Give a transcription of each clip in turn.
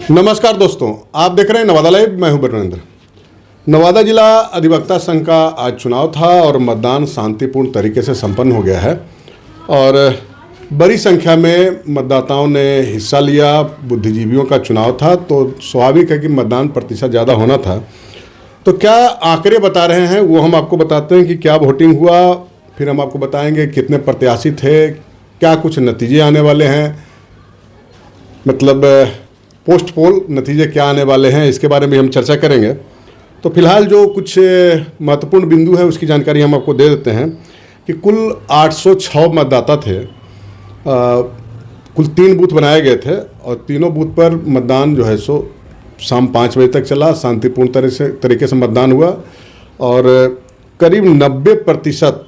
नमस्कार दोस्तों, आप देख रहे हैं नवादा लाइव। मैं हूं बरनेंद्र। नवादा जिला अधिवक्ता संघ का आज चुनाव था और मतदान शांतिपूर्ण तरीके से संपन्न हो गया है और बड़ी संख्या में मतदाताओं ने हिस्सा लिया। बुद्धिजीवियों का चुनाव था तो स्वाभाविक है कि मतदान प्रतिशत ज़्यादा होना था। तो क्या आंकड़े बता रहे हैं वो हम आपको बताते हैं कि क्या वोटिंग हुआ, फिर हम आपको बताएंगे कितने प्रत्याशी थे, क्या कुछ नतीजे आने वाले हैं, मतलब पोस्ट पोल नतीजे क्या आने वाले हैं, इसके बारे में हम चर्चा करेंगे। तो फिलहाल जो कुछ महत्वपूर्ण बिंदु है उसकी जानकारी हम आपको दे देते हैं कि कुल 806 मतदाता थे। कुल 3 बूथ बनाए गए थे और तीनों बूथ पर मतदान जो है सो शाम 5 बजे तक चला। शांतिपूर्ण तरीके से मतदान हुआ और करीब 90%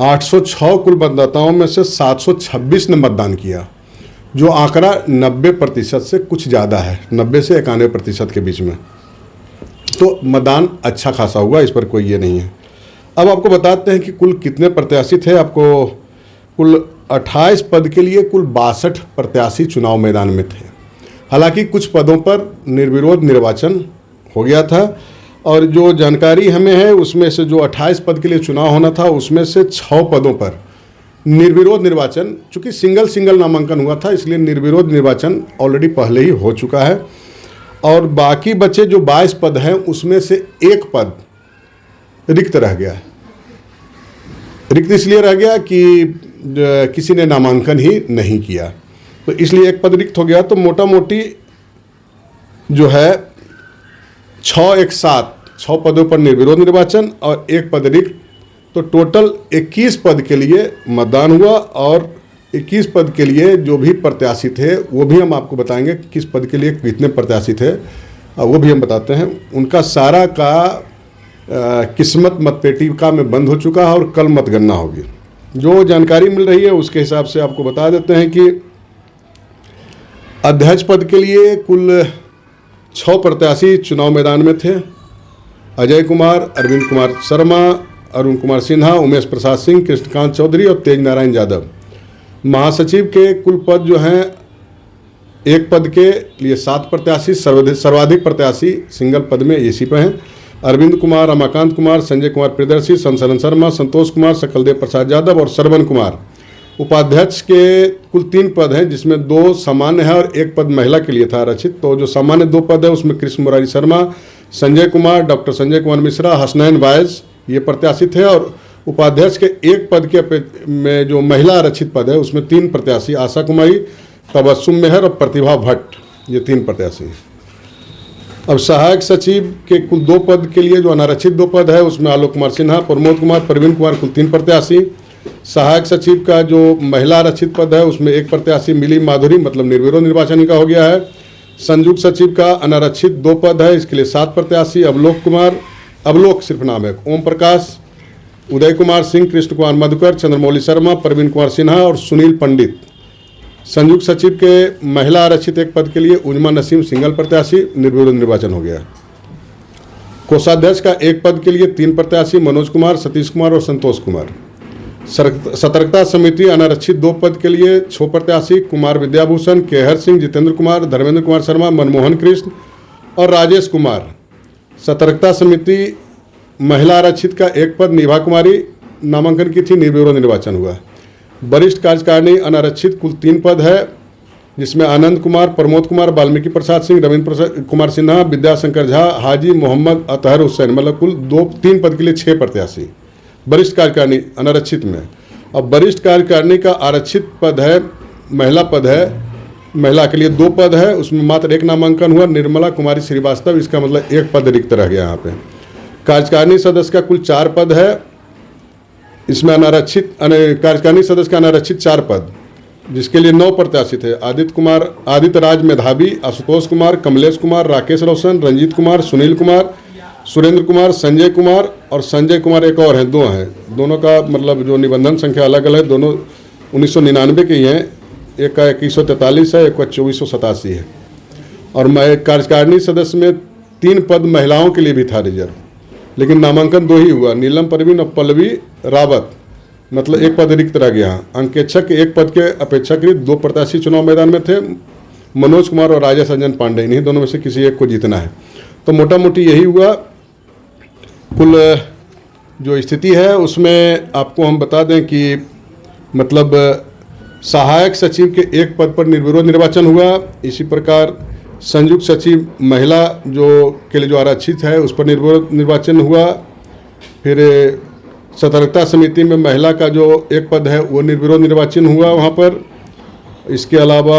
806 कुल मतदाताओं में से 726 ने मतदान किया, जो आंकड़ा 90% से कुछ ज़्यादा है, 90 से 91% के बीच में। तो मतदान अच्छा खासा हुआ, इस पर कोई ये नहीं है। अब आपको बताते हैं कि कुल कितने प्रत्याशी थे। आपको कुल 28 पद के लिए कुल 62 प्रत्याशी चुनाव मैदान में थे। हालांकि कुछ पदों पर निर्विरोध निर्वाचन हो गया था और जो जानकारी हमें है उसमें से जो 28 पद के लिए चुनाव होना था उसमें से 6 पदों पर निर्विरोध निर्वाचन, चूँकि सिंगल नामांकन हुआ था इसलिए निर्विरोध निर्वाचन ऑलरेडी पहले ही हो चुका है और बाकी बचे जो 22 पद हैं उसमें से एक पद रिक्त रह गया है। रिक्त इसलिए रह गया कि किसी ने नामांकन ही नहीं किया, तो इसलिए एक पद रिक्त हो गया। तो मोटा मोटी जो है 6 पदों पर निर्विरोध निर्वाचन और एक पद रिक्त, तो टोटल 21 पद के लिए मतदान हुआ और 21 पद के लिए जो भी प्रत्याशी थे वो भी हम आपको बताएंगे किस पद के लिए कितने प्रत्याशी थे, वो भी हम बताते हैं। उनका सारा का किस्मत मतपेटिका में बंद हो चुका है और कल मतगणना होगी। जो जानकारी मिल रही है उसके हिसाब से आपको बता देते हैं कि अध्यक्ष पद के लिए कुल 6 प्रत्याशी चुनाव मैदान में थे। अजय कुमार, अरविंद कुमार शर्मा, अरुण कुमार सिन्हा, उमेश प्रसाद सिंह, कृष्णकांत चौधरी और तेज नारायण यादव। महासचिव के कुल पद जो हैं, एक पद के लिए 7 प्रत्याशी, सर्वाधिक प्रत्याशी सिंगल पद में एसी पे हैं। अरविंद कुमार, रमाकांत कुमार, संजय कुमार प्रियदर्शी, शंसरन शर्मा, संतोष कुमार, सकलदेव प्रसाद यादव और श्रवण कुमार। उपाध्यक्ष के कुल 3 पद हैं जिसमें 2 सामान्य है और एक पद महिला के लिए था आरक्षित। तो जो सामान्य 2 पद है उसमें कृष्ण मुरारी शर्मा, संजय कुमार, डॉक्टर संजय कुमार मिश्रा, हसनैन वायज ये प्रत्याशी थे। और उपाध्यक्ष के एक पद के में जो महिला आरक्षित पद है उसमें 3 प्रत्याशी, आशा कुमारी, तबस्सुम मेहर और प्रतिभा भट्ट, ये 3 प्रत्याशी। अब सहायक सचिव के कुल 2 पद के लिए जो अनारक्षित 2 पद है उसमें आलोक कुमार सिन्हा, प्रमोद कुमार, प्रवीण कुमार, कुल 3 प्रत्याशी। सहायक सचिव का जो महिला आरक्षित पद है उसमें 1 प्रत्याशी मिली माधुरी, मतलब निर्विरोध निर्वाचन का हो गया है। संयुक्त सचिव का अनारक्षित 2 पद है, इसके लिए 7 प्रत्याशी। अवलोक सिर्फ नाम है, ओम प्रकाश, उदय कुमार सिंह, कृष्ण कुमार मधुकर, चंद्रमौली शर्मा, प्रवीण कुमार सिन्हा और सुनील पंडित। संयुक्त सचिव के महिला आरक्षित 1 पद के लिए उजमा नसीम सिंगल प्रत्याशी, निर्विरोध निर्वाचन हो गया। कोषाध्यक्ष का 1 पद के लिए 3 प्रत्याशी, मनोज कुमार, सतीश कुमार और संतोष कुमार। सतर्कता समिति अनारक्षित 2 पद के लिए 6 प्रत्याशी, कुमार विद्याभूषण, केहर सिंह, जितेंद्र कुमार, धर्मेंद्र कुमार शर्मा, मनमोहन कृष्ण और राजेश कुमार। सतर्कता समिति महिला आरक्षित का 1 पद निभा कुमारी नामांकन की थी, निर्विरोध निर्वाचन हुआ। वरिष्ठ कार्यकारिणी अनारक्षित कुल 3 पद है जिसमें आनंद कुमार, प्रमोद कुमार, वाल्मीकि प्रसाद सिंह, रविंद्र कुमार सिन्हा, विद्याशंकर झा, हाजी मोहम्मद अतहर हुसैन, मतलब कुल 3 पद के लिए 6 प्रत्याशी वरिष्ठ कार्यकारिणी अनारक्षित में। अब वरिष्ठ कार्यकारिणी का आरक्षित पद है, महिला पद है, महिला के लिए 2 पद है, उसमें मात्र 1 नामांकन हुआ, निर्मला कुमारी श्रीवास्तव, इसका मतलब 1 पद रिक्त रह गया यहाँ पे। कार्यकारिणी सदस्य का कुल 4 पद है, इसमें कार्यकारिणी सदस्य का अनारक्षित 4 पद जिसके लिए 9 प्रत्याशी थे। आदित्य राज मेधावी, आशुतोष कुमार, कमलेश कुमार, राकेश रोशन, रंजीत कुमार, सुनील कुमार, सुरेंद्र कुमार, संजय कुमार और संजय कुमार एक और हैं, 2 हैं। दोनों का मतलब जो निबंधन संख्या अलग अलग है, दोनों 1999 के ही हैं। एक का 2143 है, एक का 2487 है। और कार्यकारिणी सदस्य में 3 पद महिलाओं के लिए भी था रिजर्व, लेकिन नामांकन 2 ही हुआ, नीलम परवीन और पल्लवी रावत, मतलब 1 पद रिक्त रह गया। अंकेक्षक 1 पद के अपेक्षाकृत 2 प्रत्याशी चुनाव मैदान में थे। मनोज कुमार और राजेश रंजन पांडे, इन्हीं दोनों में से किसी एक को जीतना है। तो मोटा मोटी यही हुआ। कुल जो स्थिति है उसमें आपको हम बता दें कि मतलब सहायक सचिव के एक पद पर निर्विरोध निर्वाचन हुआ। इसी प्रकार संयुक्त सचिव महिला के लिए जो आरक्षित है उस पर निर्विरोध निर्वाचन हुआ। फिर सतर्कता समिति में महिला का जो एक पद है वो निर्विरोध निर्वाचन हुआ वहाँ पर। इसके अलावा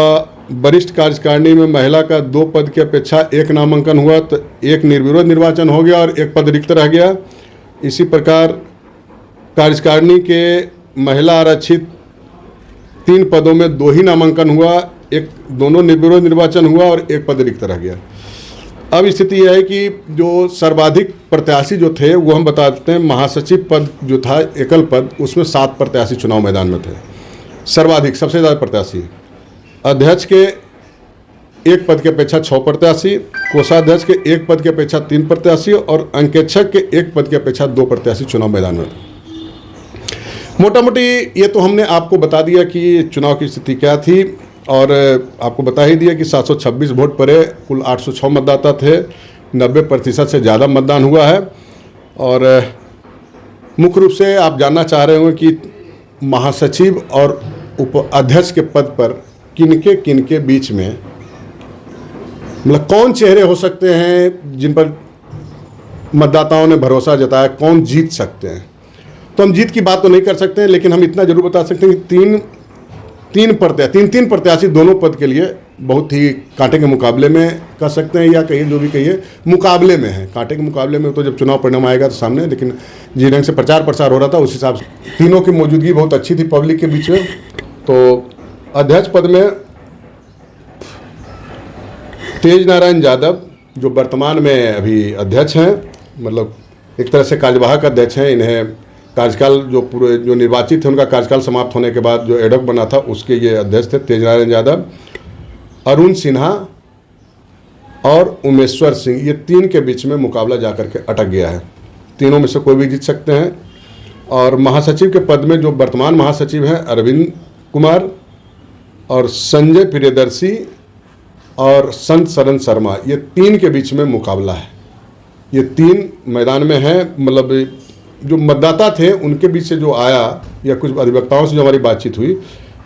वरिष्ठ कार्यकारिणी में महिला का 2 पद की अपेक्षा 1 नामांकन हुआ, तो 1 निर्विरोध निर्वाचन हो गया और 1 पद रिक्त रह गया। इसी प्रकार कार्यकारिणी के महिला आरक्षित 3 पदों में 2 ही नामांकन हुआ, दोनों निर्विरोध निर्वाचन हुआ और 1 पद रिक्त रह गया। अब स्थिति यह है कि जो सर्वाधिक प्रत्याशी जो थे वो हम बता देते हैं। महासचिव पद जो था एकल पद, उसमें 7 प्रत्याशी चुनाव मैदान में थे, सर्वाधिक सबसे ज़्यादा प्रत्याशी। अध्यक्ष के 1 पद की अपेक्षा 6 प्रत्याशी, कोषाध्यक्ष के 1 पद की अपेक्षा 3 प्रत्याशी और अंकेक्षक के 1 पद की अपेक्षा 2 प्रत्याशी चुनाव मैदान में थे। मोटा मोटी ये तो हमने आपको बता दिया कि चुनाव की स्थिति क्या थी और आपको बता ही दिया कि 726 वोट पड़े, कुल 806 मतदाता थे, 90% से ज़्यादा मतदान हुआ है। और मुख्य रूप से आप जानना चाह रहे हो कि महासचिव और उपाध्यक्ष के पद पर किनके बीच में मतलब कौन चेहरे हो सकते हैं जिन पर मतदाताओं ने भरोसा जताया, कौन जीत सकते हैं। तो हम जीत की बात तो नहीं कर सकते हैं, लेकिन हम इतना जरूर बता सकते हैं कि तीन प्रत्याशी दोनों पद के लिए बहुत ही कांटे के मुकाबले में कह सकते हैं, या कहिए जो भी कहिए मुकाबले में है। कांटे के मुकाबले में तो जब चुनाव परिणाम आएगा तो सामने, लेकिन जिस ढंग से प्रचार प्रसार हो रहा था उस हिसाब से तीनों की मौजूदगी बहुत अच्छी थी पब्लिक के बीच में। तो अध्यक्ष पद में तेज नारायण यादव जो वर्तमान में अभी अध्यक्ष हैं, मतलब एक तरह से कार्यवाहक अध्यक्ष हैं, इन्हें कार्यकाल जो निर्वाचित थे उनका कार्यकाल समाप्त होने के बाद जो एडॉक बना था उसके ये अध्यक्ष थे तेज नारायण यादव। अरुण सिन्हा और उमेश्वर सिंह, ये 3 के बीच में मुकाबला जाकर के अटक गया है। तीनों में से कोई भी जीत सकते हैं। और महासचिव के पद में जो वर्तमान महासचिव हैं अरविंद कुमार और संजय प्रियदर्शी और संत शरण शर्मा, ये 3 के बीच में मुकाबला है। ये 3 मैदान में हैं। मतलब जो मतदाता थे उनके बीच से जो आया या कुछ अधिवक्ताओं से जो हमारी बातचीत हुई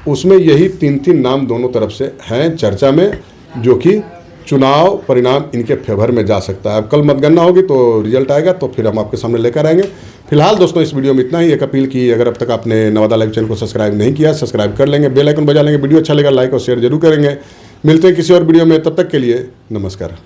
उसमें यही 3 नाम दोनों तरफ से हैं चर्चा में, जो कि चुनाव परिणाम इनके फेवर में जा सकता है। अब कल मतगणना होगी तो रिजल्ट आएगा तो फिर हम आपके सामने लेकर आएंगे। फिलहाल दोस्तों इस वीडियो में इतना ही। एक अपील की, अगर अब तक आपने नवादा लाइव चैनल को सब्सक्राइब नहीं किया, सब्सक्राइब कर लेंगे, बेल आइकन बजा लेंगे। वीडियो अच्छा लगा लाइक और शेयर जरूर करेंगे। मिलते हैं किसी और वीडियो में, तब तक के लिए नमस्कार।